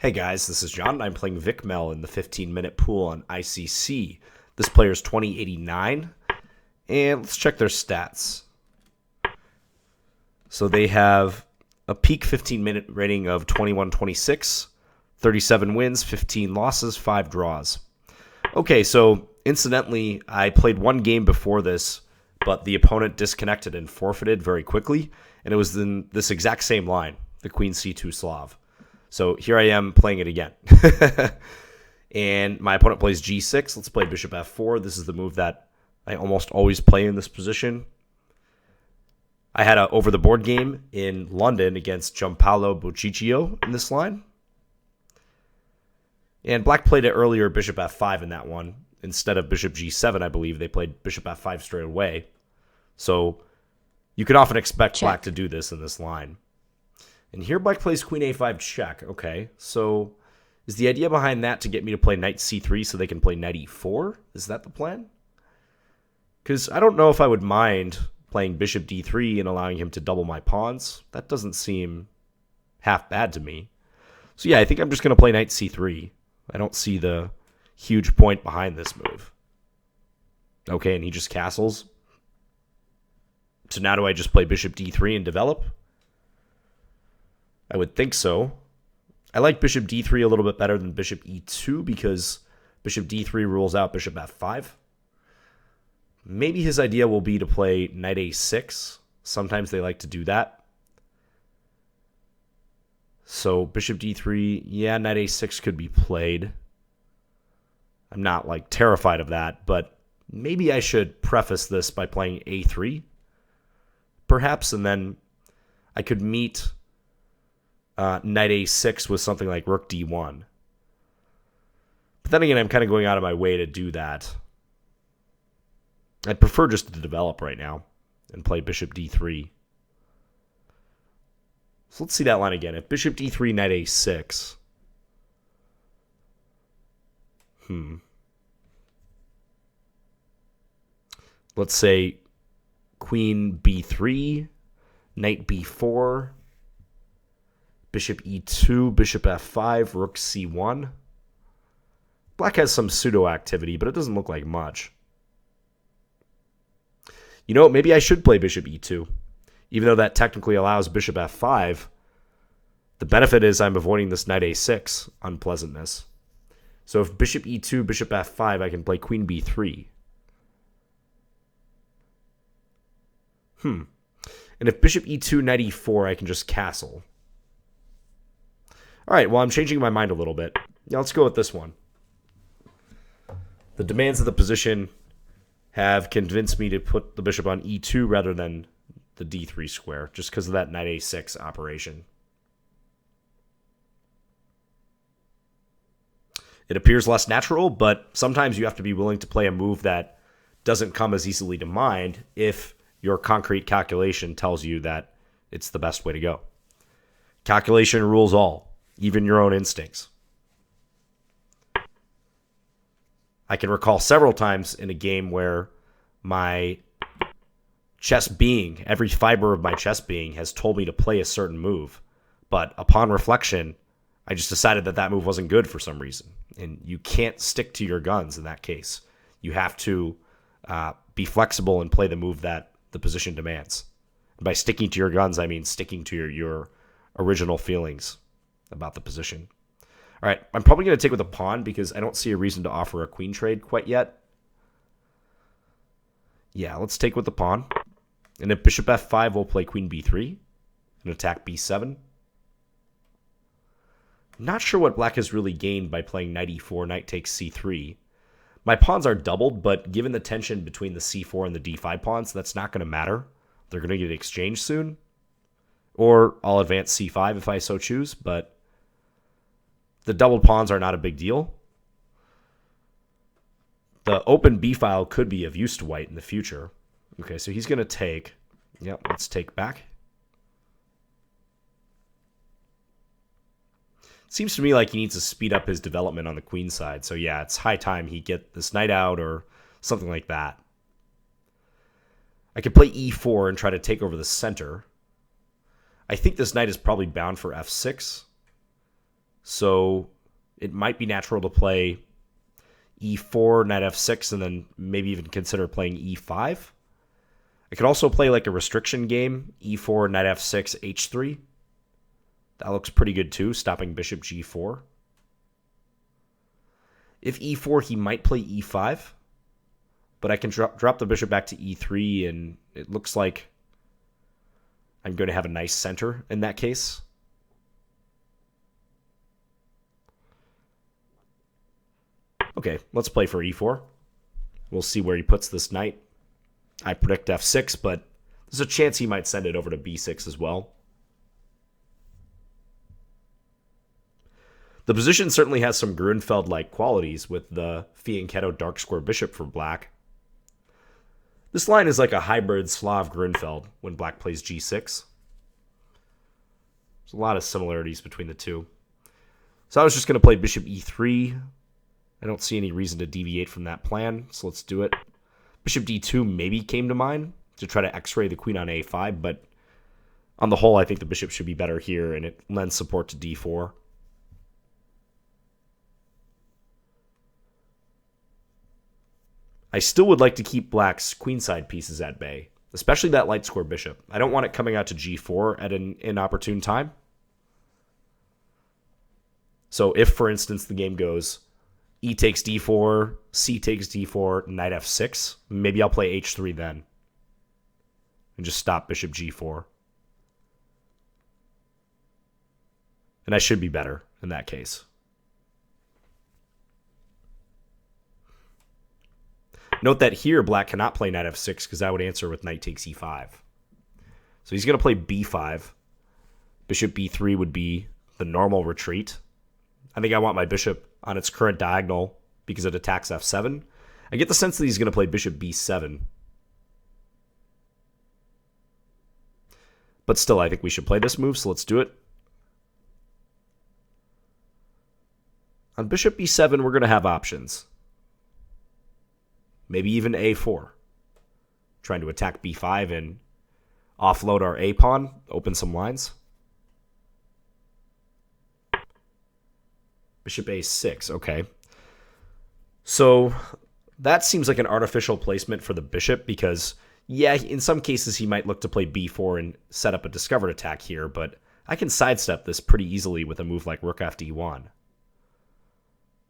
Hey guys, this is John, and I'm playing vicmel in the 15-minute pool on ICC. This player's 2089, and let's check their stats. So they have a peak 15-minute rating of 21-26, 37 wins, 15 losses, 5 draws. Okay, so incidentally, I played one game before this, but the opponent disconnected and forfeited very quickly, and it was in this exact same line, the Queen C2 Slav. So here I am playing it again. And my opponent plays G6. Let's play Bishop F4. This is the move that I almost always play in this position. I had an over-the-board game in London against Gianpaolo Bociccio in this line. And Black played it earlier, Bishop F5 in that one. Instead of Bishop G7, I believe, they played Bishop F5 straight away. So you can often expect Black to do this in this line. And here Black plays Queen A5 check. Okay, so is the idea behind that to get me to play Knight C3 so they can play Knight E4? Is that the plan? Because I don't know if I would mind playing Bishop D3 and allowing him to double my pawns. That doesn't seem half bad to me. So yeah, I think I'm just going to play Knight C3. I don't see the huge point behind this move. Okay, and he just castles. So now do I just play Bishop D3 and develop? I would think so. I like Bishop D3 a little bit better than Bishop E2 because Bishop D3 rules out Bishop F5. Maybe his idea will be to play Knight A6. Sometimes they like to do that. So Bishop D3, yeah, Knight A6 could be played. I'm not like terrified of that, but maybe I should preface this by playing A3, perhaps, and then I could meet Knight A6 with something like Rook D1. But then again, I'm kind of going out of my way to do that. I'd prefer just to develop right now and play Bishop D3. So let's see that line again. If Bishop D3, Knight A6. Let's say Queen B3, Knight B4, Bishop E2, Bishop F5, Rook C1. Black has some pseudo activity, but it doesn't look like much. You know, maybe I should play Bishop E2. Even though that technically allows Bishop F5, the benefit is I'm avoiding this Knight A6 unpleasantness. So if Bishop E2, Bishop F5, I can play Queen B3. And if Bishop E2, Knight E4, I can just castle. All right, well, I'm changing my mind a little bit. Yeah, let's go with this one. The demands of the position have convinced me to put the bishop on E2 rather than the D3 square, just because of that Knight A6 operation. It appears less natural, but sometimes you have to be willing to play a move that doesn't come as easily to mind if your concrete calculation tells you that it's the best way to go. Calculation rules all. Even your own instincts. I can recall several times in a game where my chess being, every fiber of my chess being has told me to play a certain move. But upon reflection, I just decided that that move wasn't good for some reason. And you can't stick to your guns in that case. You have to be flexible and play the move that the position demands. And by sticking to your guns, I mean sticking to your original feelings about the position. All right, I'm probably going to take with a pawn because I don't see a reason to offer a queen trade quite yet. Yeah, let's take with the pawn. And if Bishop F5, we'll play Queen B3 and attack B7. Not sure what Black has really gained by playing Knight E4, Knight takes C3. My pawns are doubled, but given the tension between the C4 and the D5 pawns, that's not going to matter. They're going to get exchanged soon. Or I'll advance C5 if I so choose, but the doubled pawns are not a big deal. The open B file could be of use to white in the future. Okay, so he's going to take. Yep, let's take back. Seems to me like he needs to speed up his development on the queen side. So yeah, it's high time he get this knight out or something like that. I could play E4 and try to take over the center. I think this knight is probably bound for F6. So it might be natural to play e4, knight f6, and then maybe even consider playing e5. I could also play like a restriction game, e4, knight f6, h3. That looks pretty good too, stopping bishop g4. If e4, he might play e5, but I can drop the bishop back to e3, and it looks like I'm going to have a nice center in that case. Okay, let's play for e4. We'll see where he puts this knight. I predict f6, but there's a chance he might send it over to b6 as well. The position certainly has some Grunfeld-like qualities with the fianchetto dark square bishop for black. This line is like a hybrid Slav Grunfeld when black plays g6. There's a lot of similarities between the two. So I was just going to play bishop e3. I don't see any reason to deviate from that plan, so let's do it. Bishop d2 maybe came to mind to try to x-ray the queen on a5, but on the whole, I think the bishop should be better here, and it lends support to d4. I still would like to keep black's queenside pieces at bay, especially that light square bishop. I don't want it coming out to g4 at an inopportune time. So if, for instance, the game goes e takes d4, c takes d4, knight f6, maybe I'll play h3 then and just stop bishop g4. And I should be better in that case. Note that here black cannot play knight f6 because that would answer with knight takes e5. So he's going to play b5. Bishop b3 would be the normal retreat. I think I want my bishop on its current diagonal because it attacks f7. I get the sense that he's going to play bishop b7. But still, I think we should play this move, so let's do it. On bishop b7, we're going to have options. Maybe even a4. Trying to attack b5 and offload our a pawn, open some lines. Bishop a6, okay. So that seems like an artificial placement for the bishop because, yeah, in some cases he might look to play b4 and set up a discovered attack here, but I can sidestep this pretty easily with a move like rook fd1,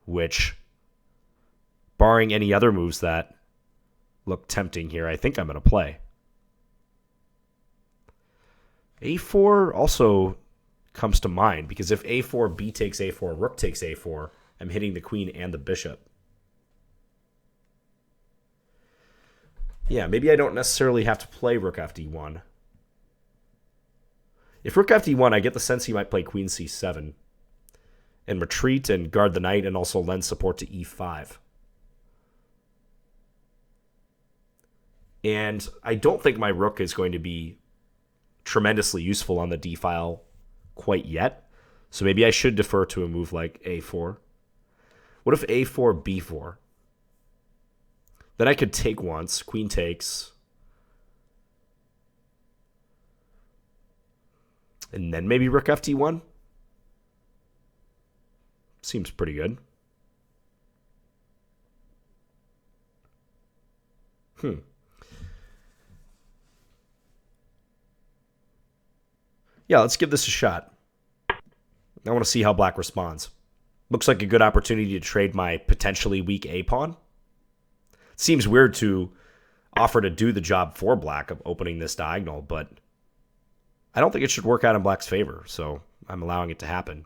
which, barring any other moves that look tempting here, I think I'm going to play. a4 also comes to mind because if a4, b takes a4, rook takes a4, I'm hitting the queen and the bishop. Yeah, maybe I don't necessarily have to play rook fd1. If rook fd1, I get the sense he might play queen c7 and retreat and guard the knight and also lend support to e5. And I don't think my rook is going to be tremendously useful on the d file quite yet. So maybe I should defer to a move like a4. What if a4, b4? Then I could take once, queen takes, and then maybe rook ft1. Seems pretty good. Yeah, let's give this a shot. I want to see how black responds. Looks like a good opportunity to trade my potentially weak a-pawn. Seems weird to offer to do the job for black of opening this diagonal, but I don't think it should work out in black's favor, so I'm allowing it to happen.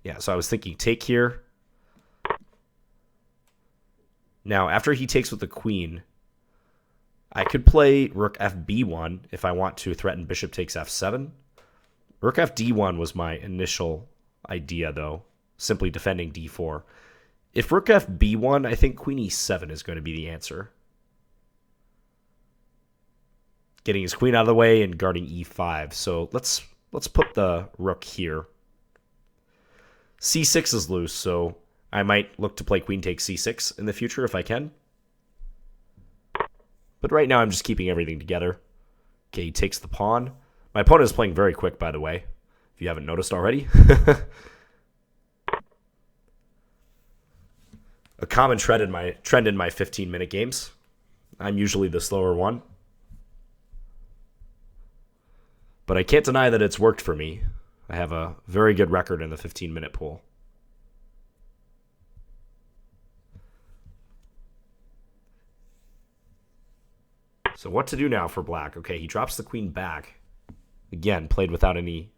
Yeah, so I was thinking take here. Now, after he takes with the queen, I could play rook fb1 if I want to threaten bishop takes f7. Rook fd1 was my initial idea, though, simply defending d4. If rook fb1, I think queen e7 is going to be the answer. Getting his queen out of the way and guarding e5. So let's put the rook here. c6 is loose, so I might look to play queen takes c6 in the future if I can. But right now I'm just keeping everything together. Okay, he takes the pawn. My opponent is playing very quick, by the way, if you haven't noticed already. A common trend in my 15-minute games. I'm usually the slower one. But I can't deny that it's worked for me. I have a very good record in the 15-minute pool. So what to do now for black? Okay, he drops the queen back. Again, played without any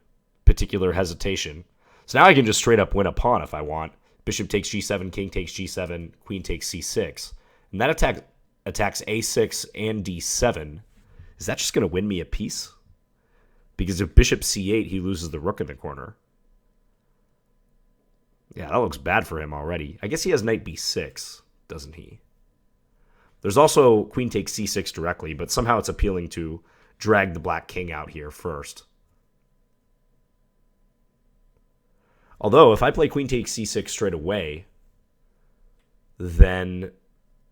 particular hesitation. So now I can just straight up win a pawn if I want. Bishop takes g7, king takes g7, queen takes c6. And that attacks a6 and d7. Is that just going to win me a piece? Because if bishop c8, he loses the rook in the corner. Yeah, that looks bad for him already. I guess he has knight b6, doesn't he? There's also queen takes c6 directly, but somehow it's appealing to drag the black king out here first. Although, if I play queen takes c6 straight away, then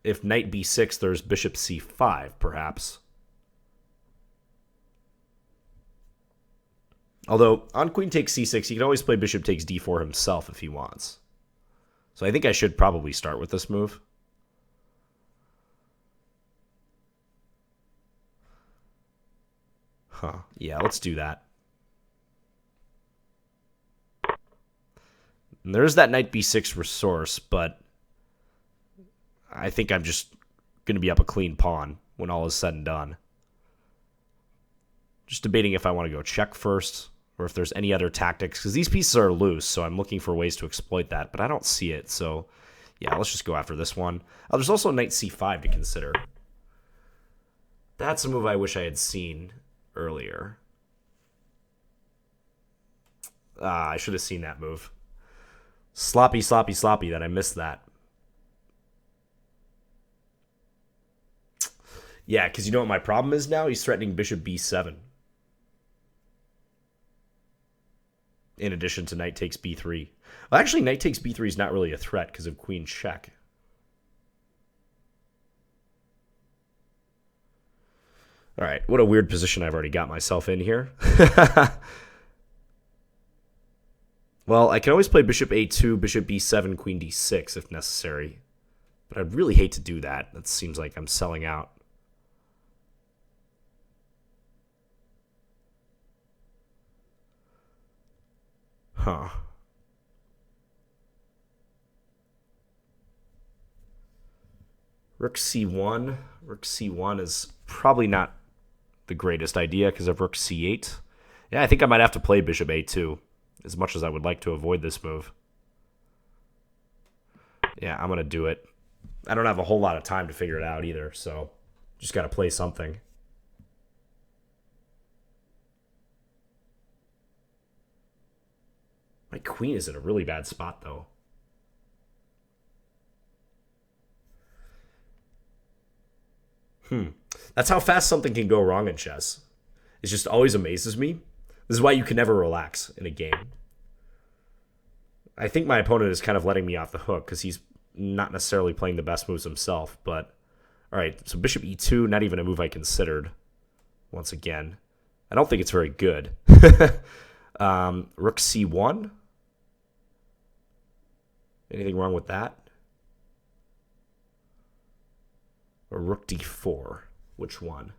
if knight b6, there's bishop c5, perhaps. Although, on queen takes c6, he can always play bishop takes d4 himself if he wants. So I think I should probably start with this move. Huh. Yeah, let's do that. And there's that knight b6 resource, but I think I'm just going to be up a clean pawn when all is said and done. Just debating if I want to go check first or if there's any other tactics, because these pieces are loose, so I'm looking for ways to exploit that, but I don't see it. So, yeah, let's just go after this one. There's also knight c5 to consider. That's a move I wish I had seen earlier. I should have seen that move. Sloppy that I missed that. Yeah, because you know what my problem is now? He's threatening bishop b7. In addition to knight takes b3. Well, actually, knight takes b3 is not really a threat because of queen check. All right, what a weird position I've already got myself in here. Well, I can always play bishop a2, bishop b7, queen d6 if necessary. But I'd really hate to do that. That seems like I'm selling out. Huh. Rook c1. Rook c1 is probably not the greatest idea because of rook c8. Yeah, I think I might have to play bishop a2, as much as I would like to avoid this move. Yeah, I'm going to do it. I don't have a whole lot of time to figure it out either, so just got to play something. My queen is in a really bad spot, though. That's how fast something can go wrong in chess. It just always amazes me. This is why you can never relax in a game. I think my opponent is kind of letting me off the hook because he's not necessarily playing the best moves himself. But, all right, so bishop e2, not even a move I considered. Once again, I don't think it's very good. Rook c1. Anything wrong with that? Or rook d4. Which one?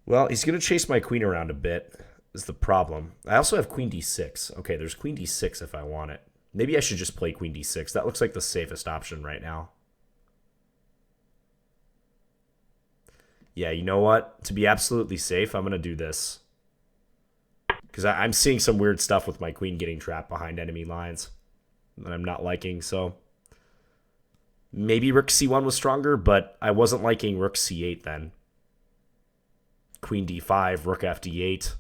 Well, he's going to chase my queen around a bit, is the problem. I also have queen d6. Okay, there's queen d6 if I want it. Maybe I should just play queen d6. That looks like the safest option right now. Yeah, you know what? To be absolutely safe, I'm going to do this. Because I'm seeing some weird stuff with my queen getting trapped behind enemy lines that I'm not liking, so... Maybe rook c1 was stronger, but I wasn't liking rook c8 then. Queen d5, rook fd8.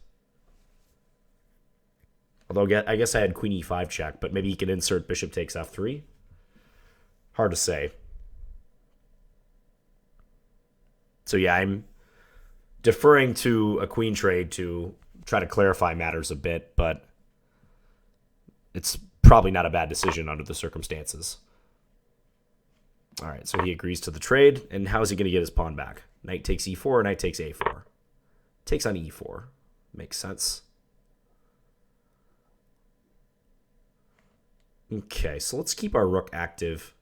Although I guess I had queen e5 check, but maybe he can insert bishop takes f3. Hard to say. So yeah, I'm deferring to a queen trade to try to clarify matters a bit, but it's probably not a bad decision under the circumstances. All right, so he agrees to the trade, and how is he going to get his pawn back? Knight takes e4, knight takes a4. Takes on e4. Makes sense. Okay, so let's keep our rook active.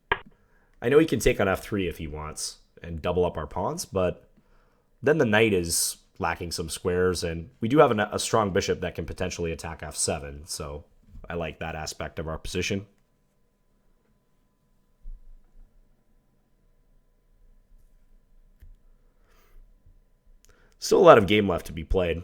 I know he can take on f3 if he wants and double up our pawns, but then the knight is lacking some squares, and we do have a strong bishop that can potentially attack f7, so I like that aspect of our position. Still a lot of game left to be played.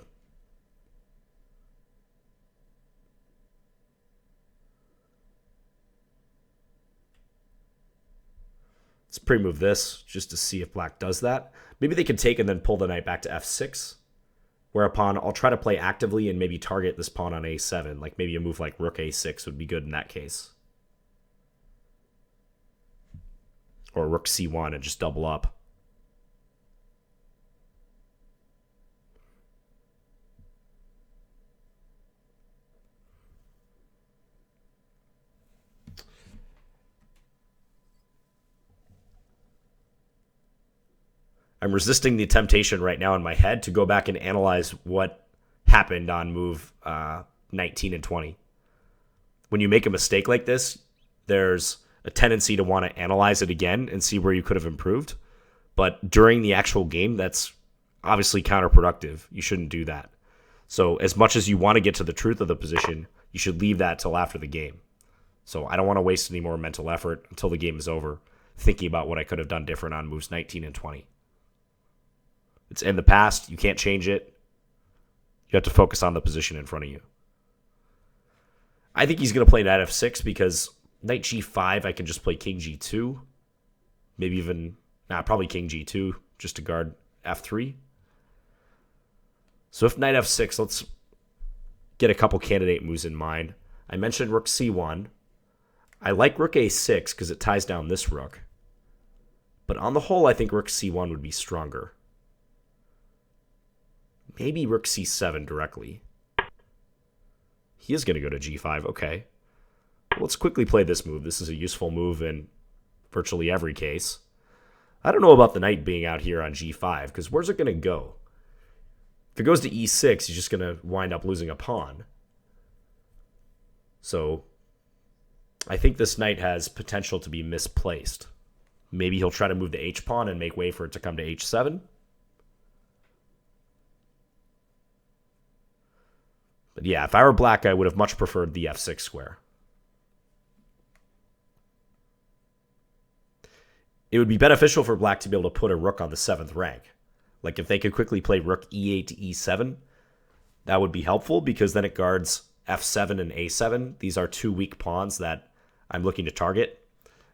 Let's pre-move this just to see if black does that. Maybe they can take and then pull the knight back to f6, whereupon I'll try to play actively and maybe target this pawn on a7. Like maybe a move like rook a6 would be good in that case. Or rook c1 and just double up. I'm resisting the temptation right now in my head to go back and analyze what happened on move 19 and 20. When you make a mistake like this, there's a tendency to want to analyze it again and see where you could have improved. But during the actual game, that's obviously counterproductive. You shouldn't do that. So as much as you want to get to the truth of the position, you should leave that till after the game. So I don't want to waste any more mental effort until the game is over thinking about what I could have done different on moves 19 and 20. It's in the past. You can't change it. You have to focus on the position in front of you. I think he's going to play knight f6 because knight g5, I can just play king g2. Maybe even, probably king g2 just to guard f3. So if knight f6, let's get a couple candidate moves in mind. I mentioned rook c1. I like rook a6 because it ties down this rook. But on the whole, I think rook c1 would be stronger. Maybe rook c7 directly. He is going to go to g5. Okay. Let's quickly play this move. This is a useful move in virtually every case. I don't know about the knight being out here on g5, because where's it going to go? If it goes to e6, he's just going to wind up losing a pawn. So I think this knight has potential to be misplaced. Maybe he'll try to move the h-pawn and make way for it to come to h7. But yeah, if I were black, I would have much preferred the f6 square. It would be beneficial for black to be able to put a rook on the 7th rank. Like if they could quickly play rook e8 to e7, that would be helpful because then it guards f7 and a7. These are two weak pawns that I'm looking to target.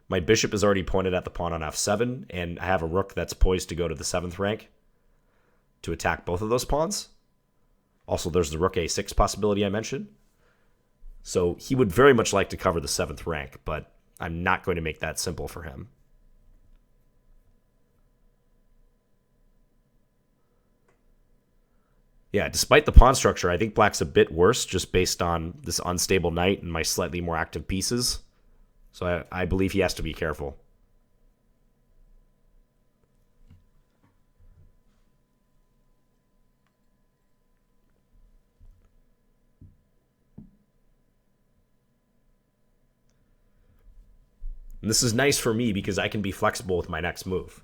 My bishop is already pointed at the pawn on f7, and I have a rook that's poised to go to the 7th rank to attack both of those pawns. Also, there's the rook a6 possibility I mentioned. So he would very much like to cover the 7th rank, but I'm not going to make that simple for him. Yeah, despite the pawn structure, I think black's a bit worse just based on this unstable knight and my slightly more active pieces. So I believe he has to be careful. And this is nice for me because I can be flexible with my next move.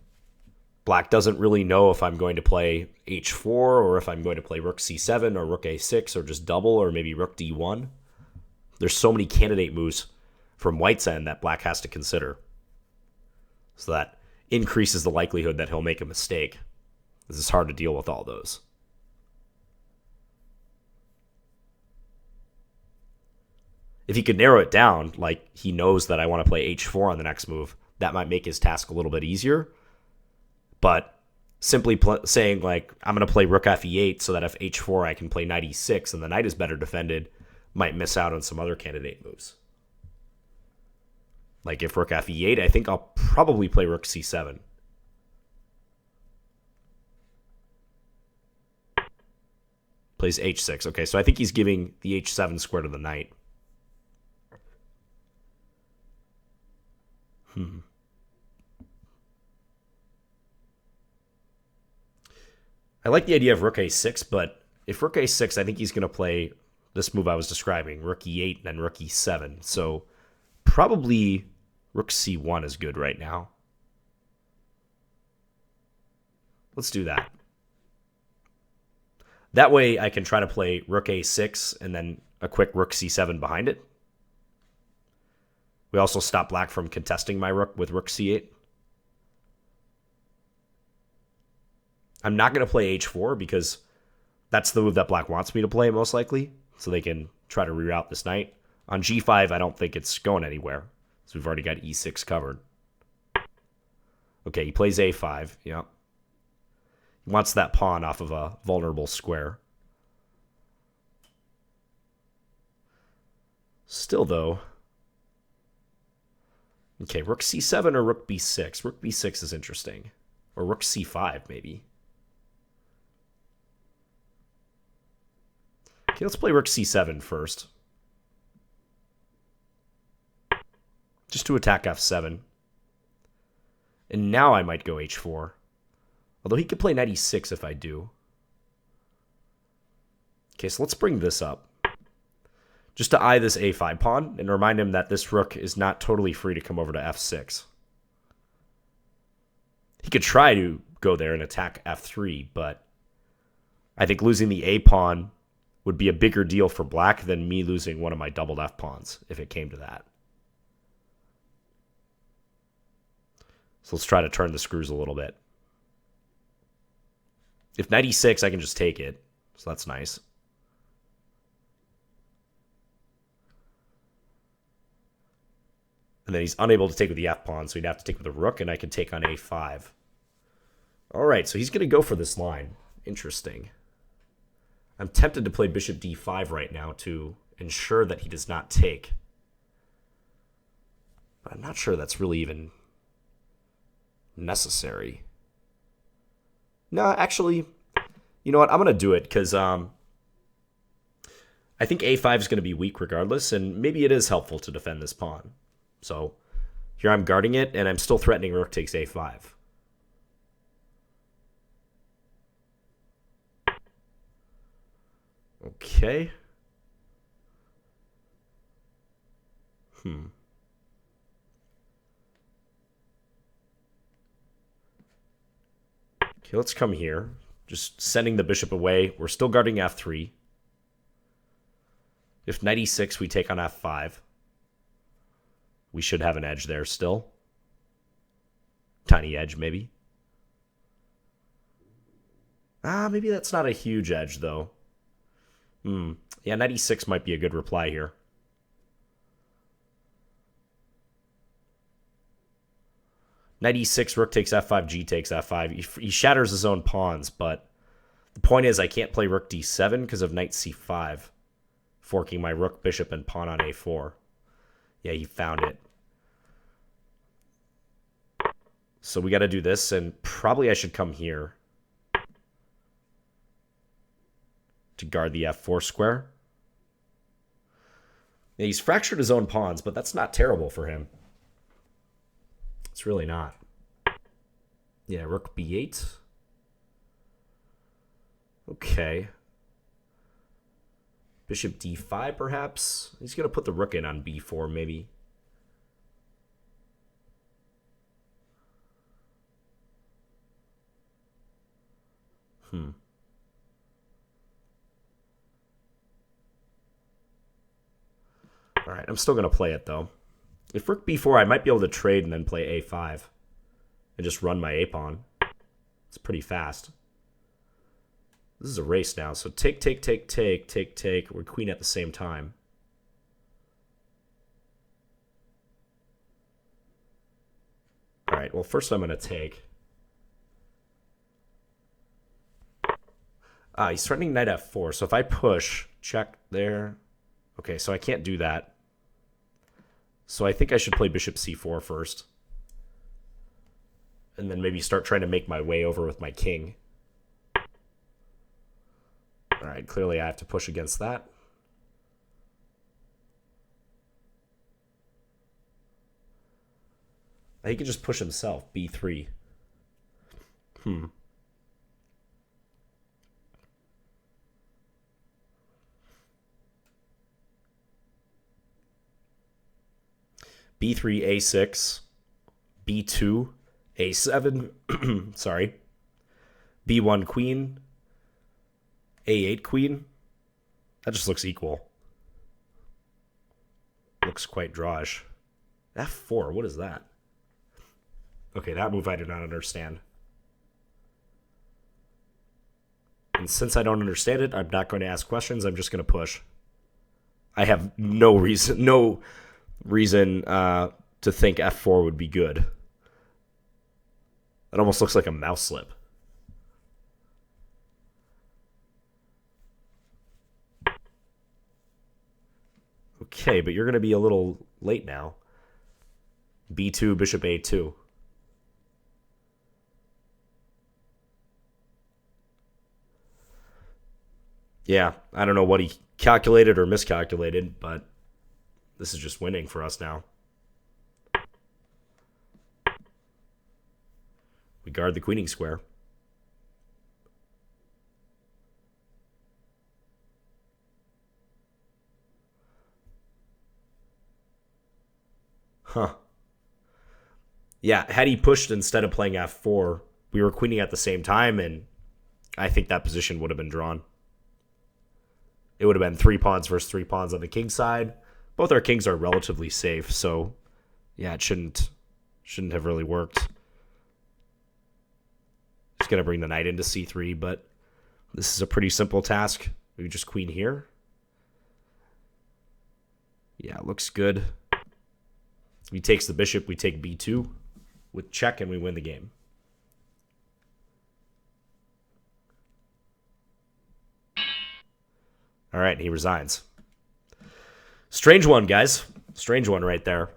Black doesn't really know if I'm going to play h4 or if I'm going to play rook c7 or rook a6 or just double or maybe rook d1. There's so many candidate moves from white's end that black has to consider. So that increases the likelihood that he'll make a mistake. This is hard to deal with all those. If he could narrow it down, like he knows that I want to play h4 on the next move, that might make his task a little bit easier. But simply saying, like, I'm going to play rook fe8 so that if h4 I can play knight e6 and the knight is better defended, might miss out on some other candidate moves. Like if rook fe8, I think I'll probably play rook c7. Plays h6. Okay, so I think he's giving the h7 square to the knight. I like the idea of rook a6, but if rook a6, I think he's going to play this move I was describing, rook e8 and then rook e7. So probably rook c1 is good right now. Let's do that. That way I can try to play rook a6 and then a quick rook c7 behind it. We also stop black from contesting my rook with rook c8. I'm not going to play h4 because that's the move that black wants me to play most likely, so they can try to reroute this knight. On g5, I don't think it's going anywhere, so we've already got e6 covered. Okay, he plays a5, yeah. He wants that pawn off of a vulnerable square. Still, though... Okay, rook c7 or rook b6? Rook b6 is interesting. Or rook c5, maybe. Okay, let's play rook c7 first. Just to attack f7. And now I might go h4. Although he could play knight e6 if I do. Okay, so let's bring this up. Just to eye this a5 pawn and remind him that this rook is not totally free to come over to f6. He could try to go there and attack f3, but I think losing the a pawn would be a bigger deal for black than me losing one of my doubled f pawns if it came to that. So let's try to turn the screws a little bit. If knight e6, I can just take it, so that's nice. And then he's unable to take with the f-pawn, so he'd have to take with the rook, and I can take on a5. All right, so he's going to go for this line. Interesting. I'm tempted to play bishop d5 right now to ensure that he does not take. But I'm not sure that's really even necessary. No, actually, you know what? I'm going to do it because I think a5 is going to be weak regardless, and maybe it is helpful to defend this pawn. So here I'm guarding it, and I'm still threatening rook takes a5. Okay. Okay, let's come here. Just sending the bishop away. We're still guarding f3. If knight e6, we take on f5. We should have an edge there still. Tiny edge, maybe. Maybe that's not a huge edge, though. Yeah, knight e6 might be a good reply here. Knight e6, rook takes f5, g takes f5. He shatters his own pawns, but the point is I can't play rook d7 because of knight c5, forking my rook, bishop, and pawn on a4. Yeah, he found it. So we got to do this, and probably I should come here to guard the f4 square. Yeah, he's fractured his own pawns, but that's not terrible for him. It's really not. Yeah, rook b8. Okay. Bishop d5, perhaps? He's going to put the rook in on b4, maybe. All right, I'm still going to play it, though. If rook b4, I might be able to trade and then play a5 and just run my a-pawn. It's pretty fast. This is a race now, so take, take, take, take, take, take. We're queen at the same time. All right, well, first I'm going to take. He's threatening knight f4, so if I push, check there. Okay, so I can't do that. So I think I should play bishop c4 first. And then maybe start trying to make my way over with my king. All right, clearly I have to push against that. He can just push himself, b3. b3, a6, b2, a7, sorry, b1 queen, a8 queen. That just looks equal. Looks quite drawish. f4, what is that? Okay, that move I do not understand. And since I don't understand it, I'm not going to ask questions. I'm just going to push. I have no reason to think f4 would be good. It almost looks like a mouse slip. Okay, but you're going to be a little late now. b2, bishop a2. Yeah, I don't know what he calculated or miscalculated, but this is just winning for us now. We guard the queening square. Huh. Yeah, had he pushed instead of playing f4, we were queening at the same time, and I think that position would have been drawn. It would have been 3 pawns versus 3 pawns on the king side. Both our kings are relatively safe, so yeah, it shouldn't have really worked. Just going to bring the knight into c3, but this is a pretty simple task. We just queen here. Yeah, looks good. If he takes the bishop, we take b2 with check, and we win the game. All right, he resigns. Strange one, guys. Strange one right there.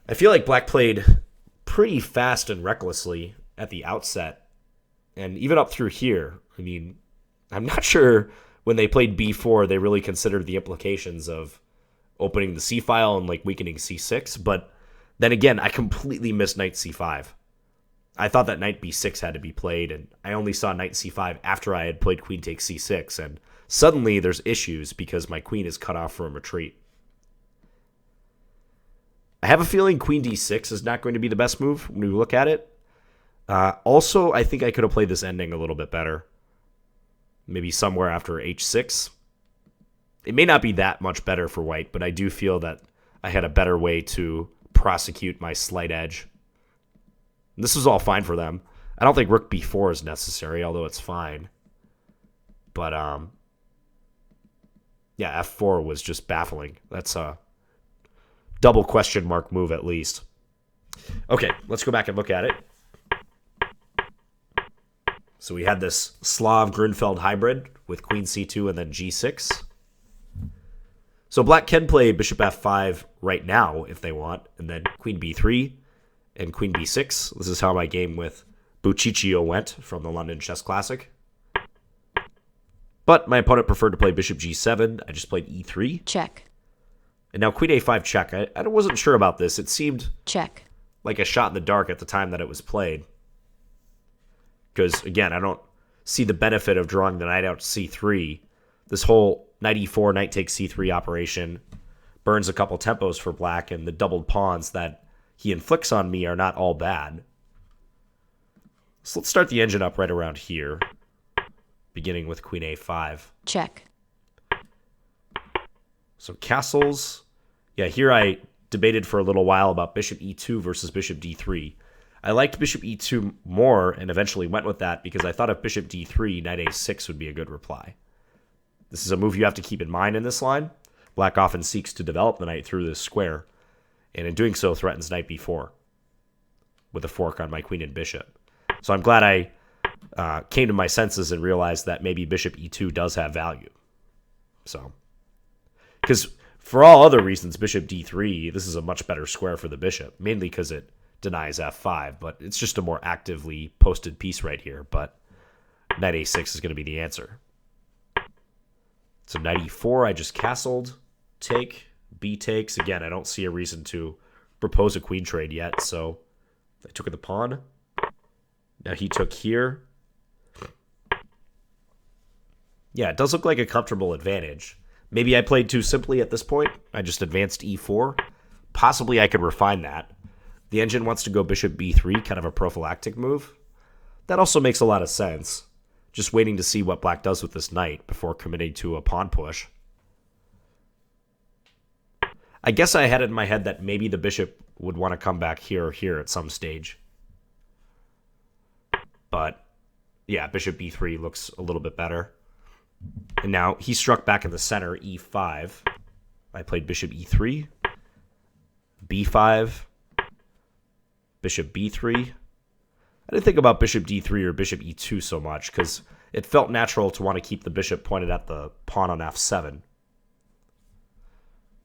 I feel like Black played pretty fast and recklessly at the outset. And even up through here, I mean, I'm not sure when they played b4, they really considered the implications of opening the c file and like weakening c6. But then again, I completely missed knight c5. I thought that knight b6 had to be played, and I only saw knight c5 after I had played queen takes c6, and suddenly there's issues because my queen is cut off from retreat. I have a feeling queen d6 is not going to be the best move when we look at it. Also, I think I could have played this ending a little bit better. Maybe somewhere after h6. It may not be that much better for white, but I do feel that I had a better way to prosecute my slight edge. This was all fine for them. I don't think rook b4 is necessary, although it's fine. But, yeah, f4 was just baffling. That's a double question mark move at least. Okay, let's go back and look at it. So we had this Slav Grunfeld hybrid with queen c2 and then g6. So black can play bishop f5 right now if they want, and then queen b3 and queen b6. This is how my game with Buciccio went from the London Chess Classic. But my opponent preferred to play bishop g7. I just played e3. Check. And now queen a5 check. I wasn't sure about this. It seemed check like a shot in the dark at the time that it was played. Because, again, I don't see the benefit of drawing the knight out to c3. This whole knight e4, knight takes c3 operation burns a couple tempos for black, and the doubled pawns that he inflicts on me are not all bad. So let's start the engine up right around here, beginning with queen a5. Check. So castles. Yeah, here I debated for a little while about bishop e2 versus bishop d3. I liked bishop e2 more and eventually went with that because I thought if bishop d3, knight a6 would be a good reply. This is a move you have to keep in mind in this line. Black often seeks to develop the knight through this square, and in doing so threatens knight b4 with a fork on my queen and bishop. So I'm glad I came to my senses and realized that maybe bishop e2 does have value. So, because for all other reasons, bishop d3, this is a much better square for the bishop, mainly because it denies f5, but it's just a more actively posted piece right here. But knight a6 is going to be the answer. So knight e4, I just castled, take, b takes. Again, I don't see a reason to propose a queen trade yet, so I took the pawn. Now he took here. Yeah, it does look like a comfortable advantage. Maybe I played too simply at this point. I just advanced e4, possibly I could refine that. The engine wants to go bishop b3, kind of a prophylactic move. That also makes a lot of sense. Just waiting to see what black does with this knight before committing to a pawn push. I guess I had it in my head that maybe the bishop would want to come back here or here at some stage. But, yeah, bishop b3 looks a little bit better. And now he struck back in the center, e5. I played bishop e3, b5, bishop b3. I didn't think about bishop d3 or bishop e2 so much because it felt natural to want to keep the bishop pointed at the pawn on f7.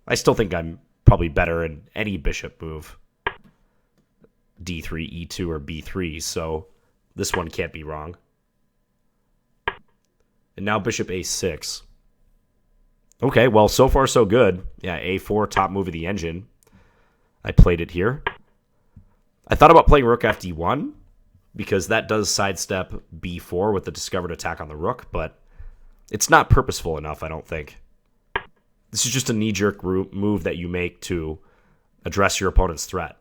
I still think I'm probably better in any bishop move, d3, e2, or b3, so this one can't be wrong. And now bishop a6. Okay, well, so far so good. Yeah, a4, top move of the engine. I played it here. I thought about playing rook fd1 because that does sidestep b4 with the discovered attack on the rook, but it's not purposeful enough, I don't think. This is just a knee-jerk move that you make to address your opponent's threat.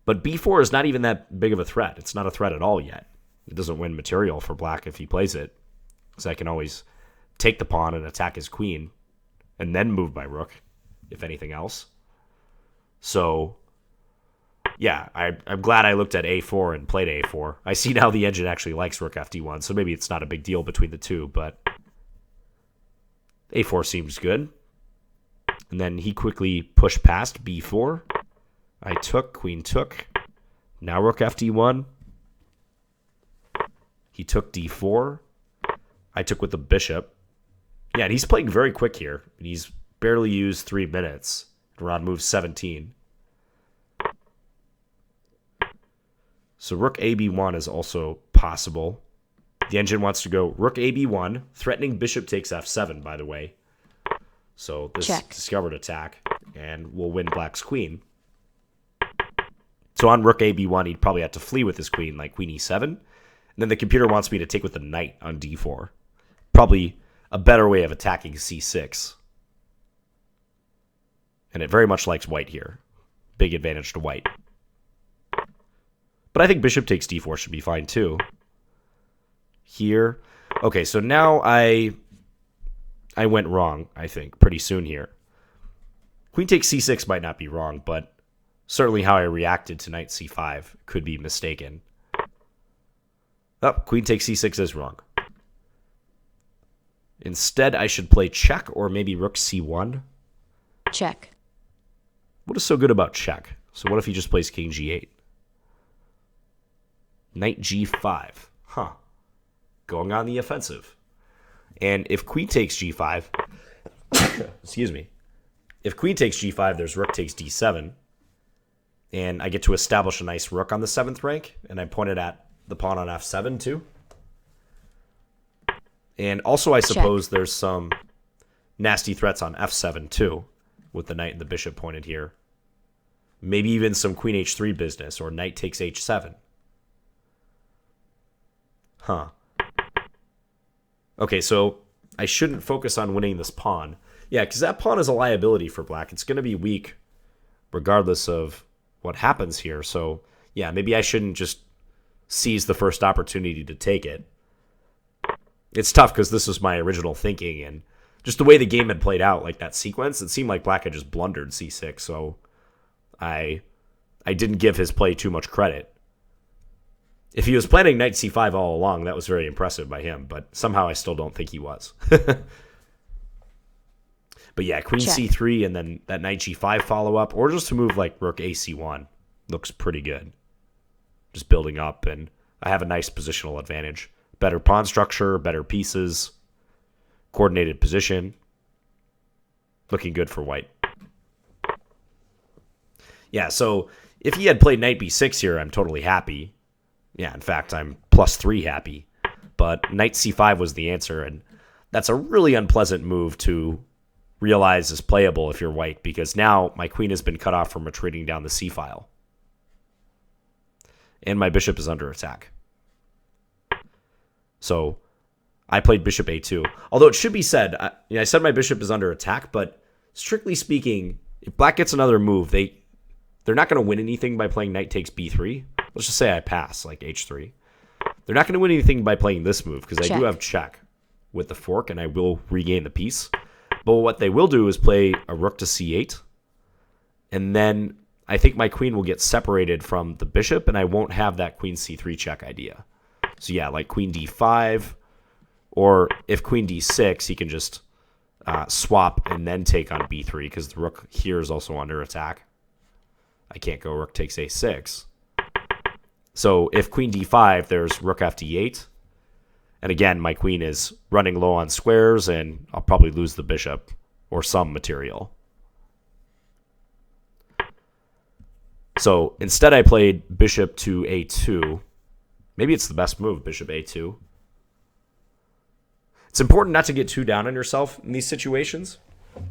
But b4 is not even that big of a threat. It's not a threat at all yet. It doesn't win material for black if he plays it, because I can always take the pawn and attack his queen, and then move my rook, if anything else. So, yeah, I'm glad I looked at a4 and played a4. I see now the engine actually likes rook fd1, so maybe it's not a big deal between the two, but a4 seems good. And then he quickly pushed past b4. I took, queen took. Now rook fd1. He took d4. I took with the bishop. Yeah, and he's playing very quick here. He's barely used 3 minutes. We're on move 17. So rook ab1 is also possible. The engine wants to go rook ab1, threatening bishop takes f7, by the way. So this discovered attack, and we'll win black's queen. So on rook ab1, he'd probably have to flee with his queen, like queen e7. And then the computer wants me to take with the knight on d4. Probably a better way of attacking c6. And it very much likes white here. Big advantage to white. But I think bishop takes d4 should be fine too. Here. Okay, so now I went wrong, I think, pretty soon here. Queen takes c6 might not be wrong, but certainly how I reacted to knight c5 could be mistaken. Oh, queen takes c6 is wrong. Instead, I should play check or maybe rook c1. Check. What is so good about check? So what if he just plays king g8? Knight g5. Huh. Going on the offensive. And if queen takes g5, excuse me, if queen takes g5, there's rook takes d7, and I get to establish a nice rook on the 7th rank, and I point it at the pawn on f7 too. And also I suppose there's some nasty threats on f7 too, with the knight and the bishop pointed here. Maybe even some queen h3 business, or knight takes h7. Huh. Okay, so I shouldn't focus on winning this pawn. Yeah, because that pawn is a liability for black. It's going to be weak regardless of what happens here. So, yeah, maybe I shouldn't just seize the first opportunity to take it. It's tough because this was my original thinking, and just the way the game had played out, like that sequence, it seemed like black had just blundered c6, so I didn't give his play too much credit. If he was planning knight c5 all along, that was very impressive by him, but somehow I still don't think he was. But yeah, queen c3 and then that knight g5 follow-up, or just to move like rook ac1 looks pretty good. Just building up, and I have a nice positional advantage. Better pawn structure, better pieces, coordinated position. Looking good for white. Yeah, so if he had played knight b6 here, I'm totally happy. Yeah, in fact, I'm +3 happy. But knight c5 was the answer, and that's a really unpleasant move to realize is playable if you're white, because now my queen has been cut off from retreating down the c-file. And my bishop is under attack. So I played bishop a2. Although it should be said, I said my bishop is under attack, but strictly speaking, if black gets another move, they're not going to win anything by playing knight takes b3. Let's just say I pass, like h3. They're not going to win anything by playing this move because I do have check with the fork, and I will regain the piece. But what they will do is play a rook to c8, and then I think my queen will get separated from the bishop, and I won't have that queen c3 check idea. So yeah, like queen d5, or if queen d6, he can just swap and then take on b3 because the rook here is also under attack. I can't go rook takes a6. So if queen d5, there's rook f d8. And again, my queen is running low on squares, and I'll probably lose the bishop or some material. So instead I played bishop to a2. Maybe it's the best move, bishop a2. It's important not to get too down on yourself in these situations,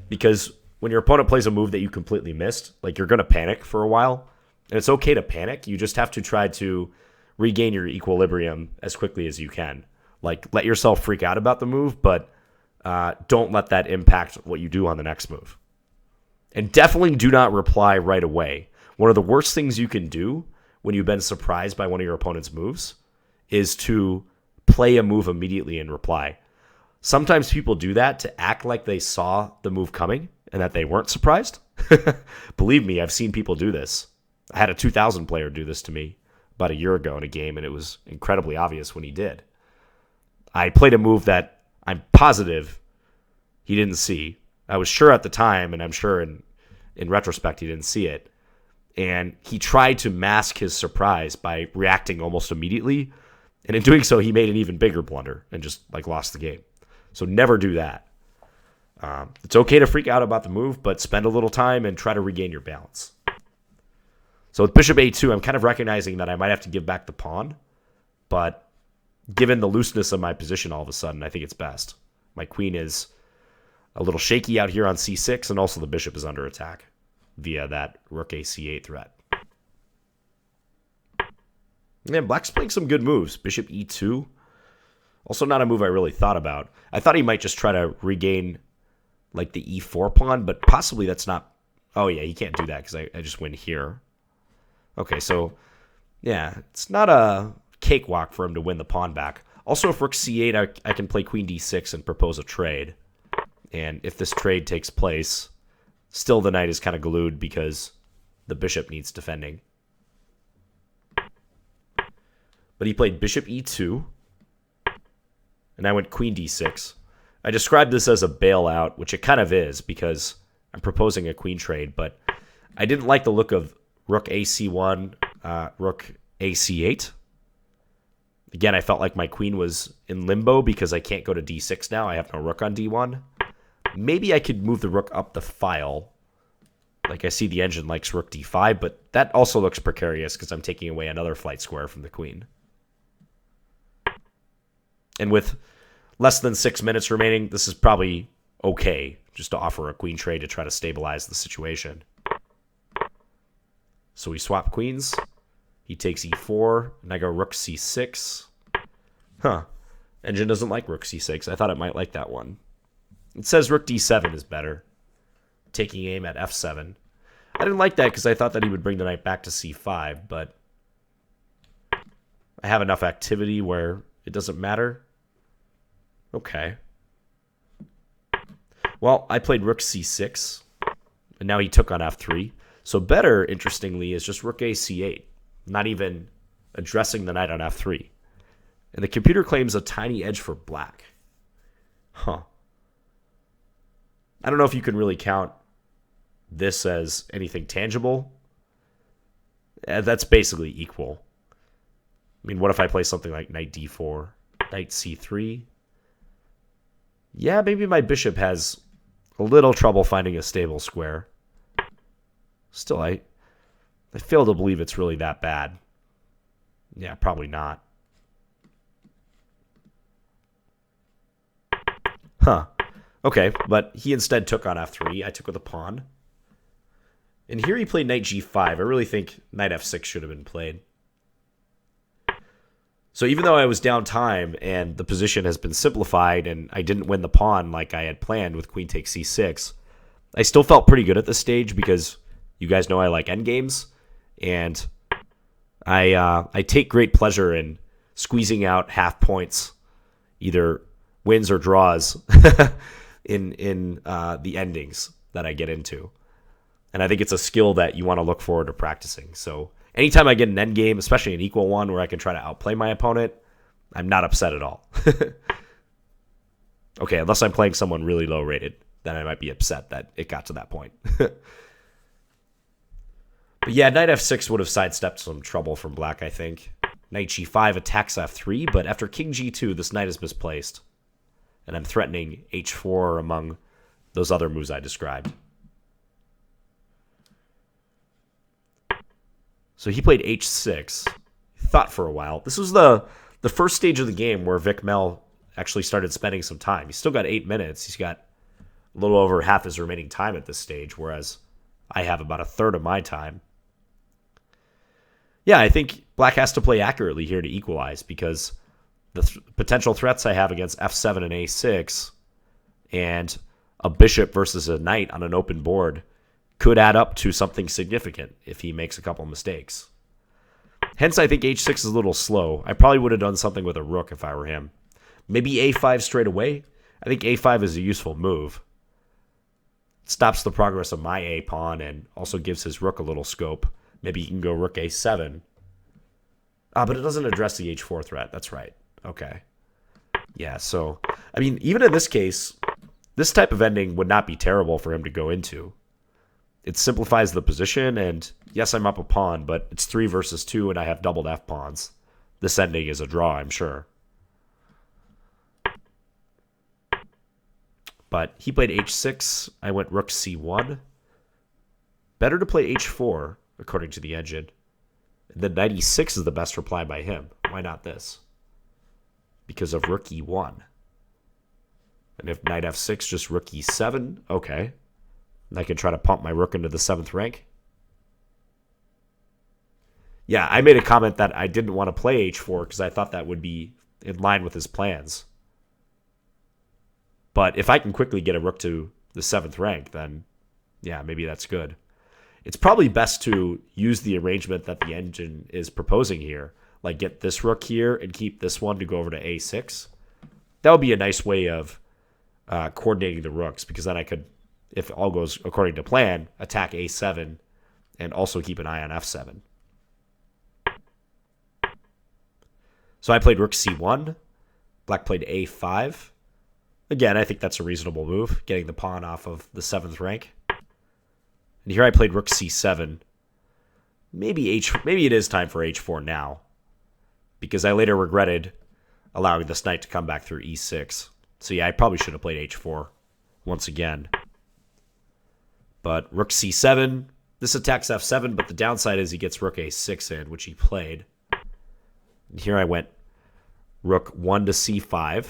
because when your opponent plays a move that you completely missed, like, you're going to panic for a while. And it's okay to panic. You just have to try to regain your equilibrium as quickly as you can. Like, let yourself freak out about the move, but don't let that impact what you do on the next move. And definitely do not reply right away. One of the worst things you can do when you've been surprised by one of your opponent's moves is to play a move immediately and reply. Sometimes people do that to act like they saw the move coming and that they weren't surprised. Believe me, I've seen people do this. I had a 2000 player do this to me about a year ago in a game, and it was incredibly obvious when he did. I played a move that I'm positive he didn't see. I was sure at the time, and I'm sure in retrospect he didn't see it. And he tried to mask his surprise by reacting almost immediately. And in doing so, he made an even bigger blunder and just lost the game. So never do that. It's okay to freak out about the move, but spend a little time and try to regain your balance. So with bishop a2, I'm kind of recognizing that I might have to give back the pawn. But given the looseness of my position all of a sudden, I think it's best. My queen is a little shaky out here on c6, and also the bishop is under attack via that rook a c8 threat. Yeah, black's playing some good moves. Bishop e2. Also not a move I really thought about. I thought he might just try to regain like the e4 pawn, but possibly that's not... Oh yeah, he can't do that because I just win here. Okay, so yeah, it's not a cakewalk for him to win the pawn back. Also, if rook c8, I can play queen d6 and propose a trade. And if this trade takes place, still the knight is kind of glued because the bishop needs defending. But he played bishop e2, and I went queen d6. I described this as a bailout, which it kind of is because I'm proposing a queen trade, but I didn't like the look of rook ac1, rook ac8. Again, I felt like my queen was in limbo because I can't go to d6 now. I have no rook on d1. Maybe I could move the rook up the file. Like, I see the engine likes rook d5, but that also looks precarious because I'm taking away another flight square from the queen. And with less than 6 minutes remaining, this is probably okay just to offer a queen trade to try to stabilize the situation. So we swap queens. He takes e4, and I go rook c6. Huh. Engine doesn't like rook c6. I thought it might like that one. It says rook d7 is better. Taking aim at f7. I didn't like that because I thought that he would bring the knight back to c5, but I have enough activity where it doesn't matter. Okay. Well, I played rook c6, and now he took on f3. So better, interestingly, is just rook a c8, not even addressing the knight on f3. And the computer claims a tiny edge for black. Huh. I don't know if you can really count this as anything tangible. That's basically equal. I mean, what if I play something like knight d4, knight c3? Yeah, maybe my bishop has a little trouble finding a stable square. Still, I fail to believe it's really that bad. Yeah, probably not. Huh. Okay, but he instead took on f3. I took with a pawn. And here he played knight g5. I really think knight f6 should have been played. So even though I was down time and the position has been simplified and I didn't win the pawn like I had planned with queen takes c6, I still felt pretty good at this stage because You guys know I like endgames, and I take great pleasure in squeezing out half points, either wins or draws, in the endings that I get into. And I think it's a skill that you want to look forward to practicing. So anytime I get an endgame, especially an equal one where I can try to outplay my opponent, I'm not upset at all. Okay, unless I'm playing someone really low rated, then I might be upset that it got to that point. But yeah, knight f6 would have sidestepped some trouble from black, I think. Knight g5 attacks f3, but after king g2, this knight is misplaced. And I'm threatening h4 among those other moves I described. So he played h6. Thought for a while. This was the first stage of the game where vicmel actually started spending some time. He's still got 8 minutes. He's got a little over half his remaining time at this stage, whereas I have about a third of my time. Yeah, I think black has to play accurately here to equalize, because the potential threats I have against f7 and a6 and a bishop versus a knight on an open board could add up to something significant if he makes a couple mistakes. Hence, I think h6 is a little slow. I probably would have done something with a rook if I were him. Maybe a5 straight away. I think a5 is a useful move. It stops the progress of my a pawn and also gives his rook a little scope. Maybe he can go rook a7. But it doesn't address the h4 threat. That's right. Okay. Yeah, so, I mean, even in this case, this type of ending would not be terrible for him to go into. It simplifies the position, and yes, I'm up a pawn, but it's 3 versus 2, and I have doubled f pawns. This ending is a draw, I'm sure. But he played h6. I went rook c1. Better to play h4, according to the engine. And then knight e6 is the best reply by him. Why not this? Because of rook e1. And if knight f6, just rook e7, okay. And I can try to pump my rook into the 7th rank. Yeah, I made a comment that I didn't want to play h4 because I thought that would be in line with his plans. But if I can quickly get a rook to the 7th rank, then yeah, maybe that's good. It's probably best to use the arrangement that the engine is proposing here. Like get this rook here and keep this one to go over to a6. That would be a nice way of coordinating the rooks, because then I could, if all goes according to plan, attack a7 and also keep an eye on f7. So I played rook c1. Black played a5. Again, I think that's a reasonable move, getting the pawn off of the 7th rank. And here I played rook c7. Maybe it is time for h4 now, because I later regretted allowing this knight to come back through e6. So yeah, I probably should have played h4 once again. But rook c7, this attacks f7, but the downside is he gets rook a6 in, which he played. And here I went rook 1 to c5.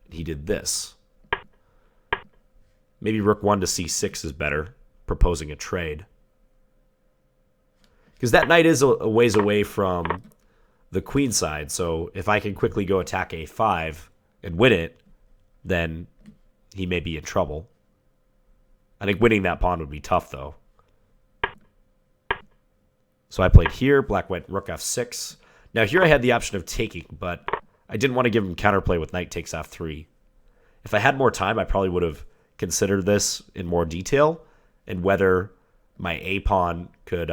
He did this. Maybe rook 1 to c6 is better, proposing a trade. Because that knight is a ways away from the queen side, so if I can quickly go attack a5 and win it, then he may be in trouble. I think winning that pawn would be tough, though. So I played here. Black went rook f6. Now here I had the option of taking, but I didn't want to give him counterplay with knight takes f3. If I had more time, I probably would have considered this in more detail and whether my a pawn could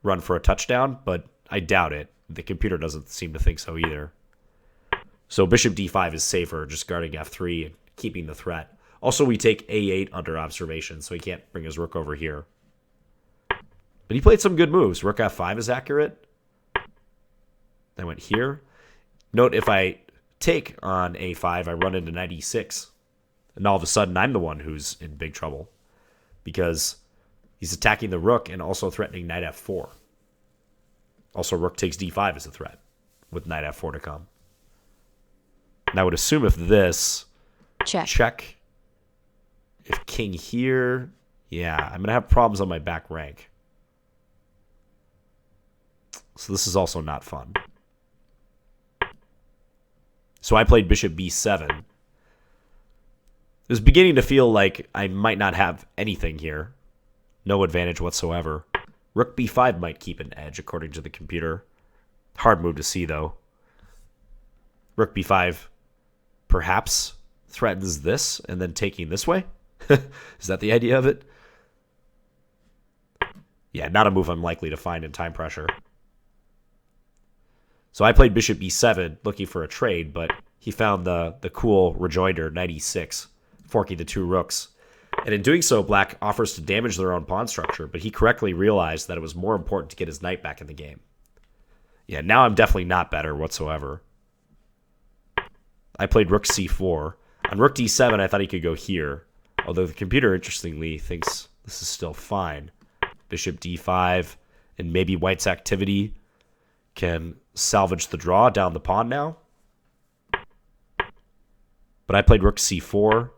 run for a touchdown, but I doubt it. The computer doesn't seem to think so either. So bishop d5 is safer, just guarding f3 and keeping the threat. Also, we take a8 under observation, so he can't bring his rook over here. But he played some good moves. Rook f5 is accurate. I went here. Note, if I take on a5, I run into knight e6. And all of a sudden, I'm the one who's in big trouble, because he's attacking the rook and also threatening knight f4. Also, rook takes d5 as a threat, with knight f4 to come. And I would assume if this... Check. If king here... Yeah, I'm going to have problems on my back rank. So this is also not fun. So I played bishop b7. It was beginning to feel like I might not have anything here. No advantage whatsoever. Rook b5 might keep an edge, according to the computer. Hard move to see, though. Rook b5 perhaps threatens this, and then taking this way? Is that the idea of it? Yeah, not a move I'm likely to find in time pressure. So I played bishop b7, looking for a trade, but he found the cool rejoinder, knight e6, forking the two rooks. And in doing so, black offers to damage their own pawn structure, but he correctly realized that it was more important to get his knight back in the game. Yeah, now I'm definitely not better whatsoever. I played rook c4. On rook d7, I thought he could go here, although the computer, interestingly, thinks this is still fine. Bishop d5, and maybe white's activity can salvage the draw down the pawn now. But I played rook c4.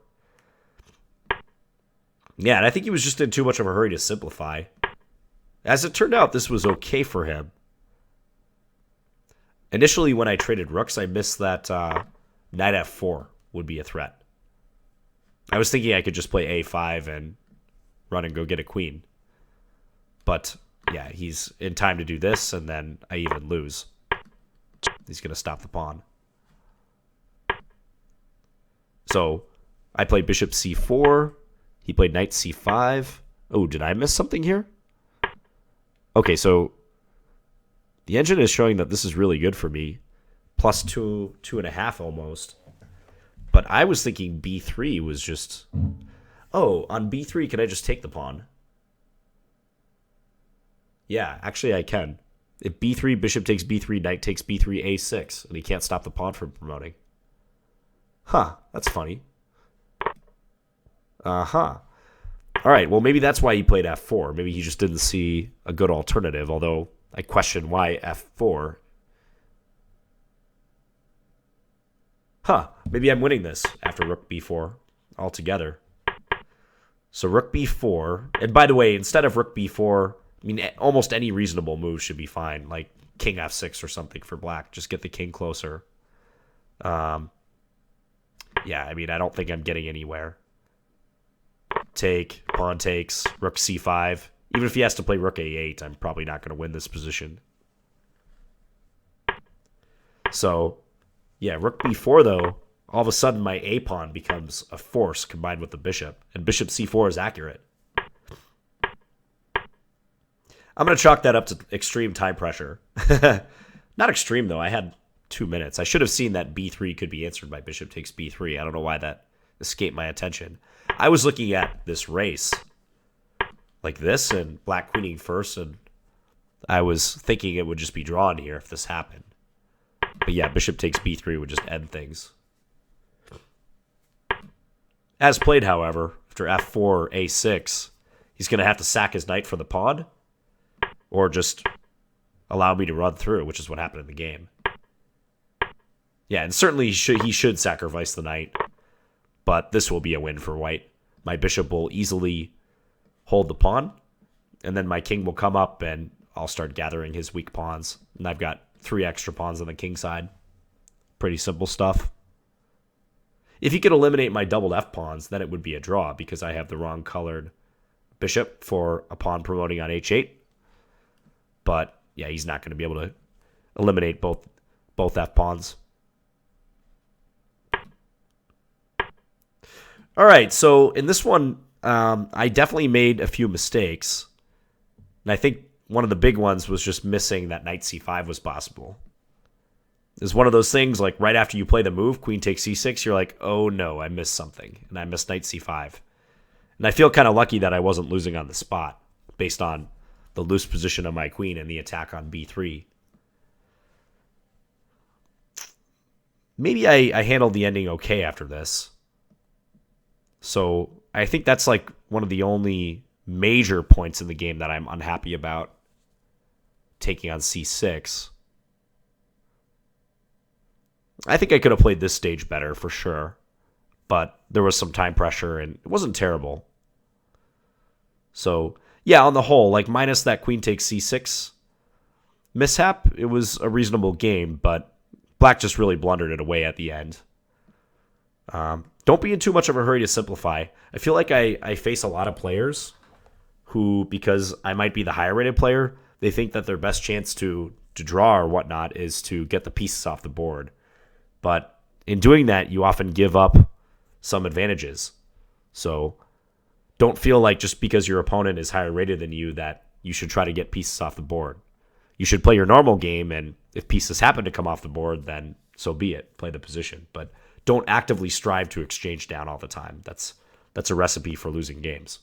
Yeah, and I think he was just in too much of a hurry to simplify. As it turned out, this was okay for him. Initially, when I traded rooks, I missed that knight f4 would be a threat. I was thinking I could just play a5 and run and go get a queen. But, yeah, he's in time to do this, and then I even lose. He's going to stop the pawn. So, I played bishop c4. He played knight c5. Oh, did I miss something here? Okay, so the engine is showing that this is really good for me. Plus 2.5 almost. But I was thinking b3 was just... Oh, on b3, can I just take the pawn? Yeah, actually I can. If b3, bishop takes b3, knight takes b3, a6, and he can't stop the pawn from promoting. Huh, that's funny. Uh-huh. All right, well, maybe that's why he played f4. Maybe he just didn't see a good alternative, although I question why f4. Huh, maybe I'm winning this after rook b4 altogether. So rook b4, and by the way, instead of rook b4, I mean, almost any reasonable move should be fine, like king f6 or something for black. Just get the king closer. Yeah, I mean, I don't think I'm getting anywhere. Take, pawn takes, rook c5. Even if he has to play rook a8, I'm probably not going to win this position. So, yeah, rook b4, though, all of a sudden my a pawn becomes a force combined with the bishop, and bishop c4 is accurate. I'm going to chalk that up to extreme time pressure. Not extreme, though. I had 2 minutes. I should have seen that b3 could be answered by bishop takes b3. I don't know why that escaped my attention. I was looking at this race like this and black queening first, and I was thinking it would just be drawn here if this happened. But yeah, bishop takes b3 would just end things. As played, however, after f4, a6, he's going to have to sack his knight for the pawn or just allow me to run through, which is what happened in the game. Yeah, and certainly he should sacrifice the knight, but this will be a win for white. My bishop will easily hold the pawn, and then my king will come up, and I'll start gathering his weak pawns. And I've got 3 extra pawns on the king side. Pretty simple stuff. If he could eliminate my doubled f pawns, then it would be a draw, because I have the wrong colored bishop for a pawn promoting on h8. But, yeah, he's not going to be able to eliminate both f pawns. All right, so in this one, I definitely made a few mistakes. And I think one of the big ones was just missing that knight c5 was possible. It's one of those things, like right after you play the move, queen takes c6, you're like, oh no, I missed something. And I missed knight c5. And I feel kind of lucky that I wasn't losing on the spot based on the loose position of my queen and the attack on b3. Maybe I handled the ending okay after this. So I think that's like one of the only major points in the game that I'm unhappy about, taking on c6. I think I could have played this stage better for sure, but there was some time pressure and it wasn't terrible. So yeah, on the whole, like minus that queen takes c6 mishap, it was a reasonable game, but black just really blundered it away at the end. Don't be in too much of a hurry to simplify. I feel like I face a lot of players who, because I might be the higher rated player, they think that their best chance to draw or whatnot is to get the pieces off the board. But in doing that, you often give up some advantages. So don't feel like just because your opponent is higher rated than you that you should try to get pieces off the board. You should play your normal game, and if pieces happen to come off the board, then so be it. Play the position. But don't actively strive to exchange down all the time. That's a recipe for losing games.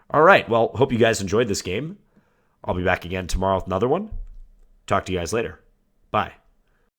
All right. Well, hope you guys enjoyed this game. I'll be back again tomorrow with another one. Talk to you guys later. Bye.